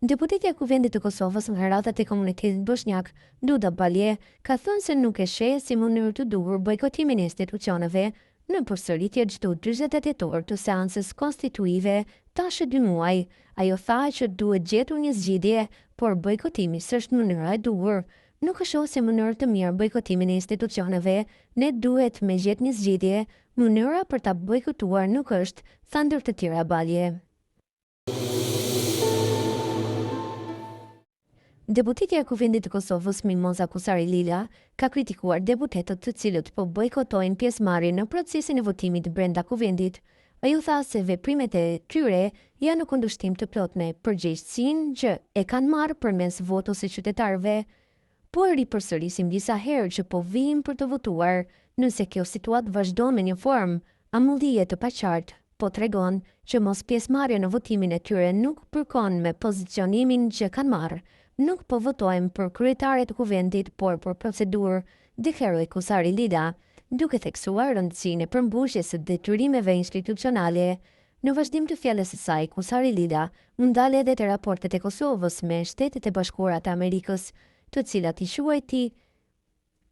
Deputetja e Kuvendit të Kosovës nga ratat e komunitetit bosnjak, Duda Balje, ka thënë se nuk e sheh si mënyrë të duhur bojkotimin e institucioneve në përsëritje çdo 48 orë të seancës konstituive tash 2 muaj. Ajo tha që duhet gjetur një zgjidhje, por bojkotimi s'është mënyra e duhur. Nuk e shoh si mënyrë të mirë bojkotimin e institucioneve, ne duhet me gjetë një zgjidhje, mënyra për ta bojkotuar nuk është, tha ndër të tjera Balje. Deputetja e Kuvendit të Kosovës Mimoza Kusari Lila ka kritikuar deputetët të cilët po bojkotojnë pjesëmarrjen në procesin e votimit brenda Kuvendit. Ajo tha se veprimet e tyre janë në kundërshtim të plot me përgjegjësinë që e kanë marrë përmes votës së qytetarëve. Po ripërsërisim disa herë që po vijmë për të votuar, nëse kjo situatë vazhdon me një formë amullije të paqartë, po tregon që mos pjesëmarrja në votimin e tyre nuk përkon me pozicionimin që kanë marrë. Nuk po votojmë për kryetare të Kuvendit, por për procedurë, deklaroi Kusari Lila, duke theksuar rëndësinë e përmbushjes së detyrimeve institucionale. Në vazhdim të fjalës së saj, Kusari Lila u ndal edhe te raportet e Kosovës me Shtetet e Bashkuara të Amerikës, të cilat i quajti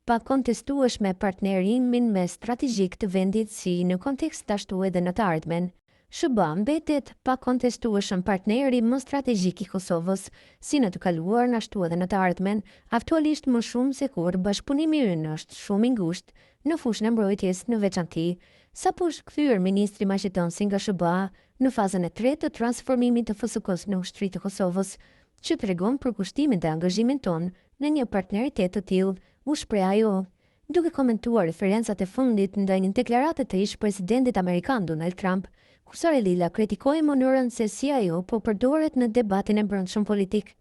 pa kontestueshme partnerimin me strategjik të vendit si në kontekst ashtu edhe në të ardhmen. SBA mbetet pa kontestueshëm partneri më strategjik i Kosovës, si në të kaluar ashtu edhe në të ardhmen, aktualisht më shumë se kur bashkëpunimi ynë është shumë i ngushtë në fushën e mbrojtjes në veçanti, sapo është kthyer ministri maqedonsi nga SBA në fazën e tretë të transformimit të FSK-s në ushtri të Kosovës, që tregon për kushtimin dhe angazhimin ton në një partneritet të tillë, u shpreh ajo. Duke komentuar referencat e fundit ndaj një deklarate të ish-presidentit amerikan Donald Trump, Kusari Lila kritikoi mënyrën se si ajo po përdoret në debatin e brendshëm politik.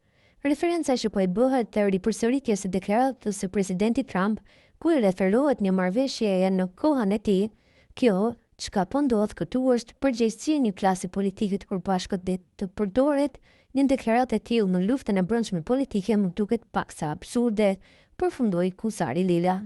Referenca që po i bëhet të ripërsëritjes së deklaratës së presidentit Trump, ku i referohet një marrëveshjeje në kohën e tij, kjo çka po ndodh këtu është përgjegjësia e një klasi politike të përbashkët dhe të përdoret një deklaratë e tillë në luftën e brendshme politike më duket paksa absurde, përfundoi Kusari Lila.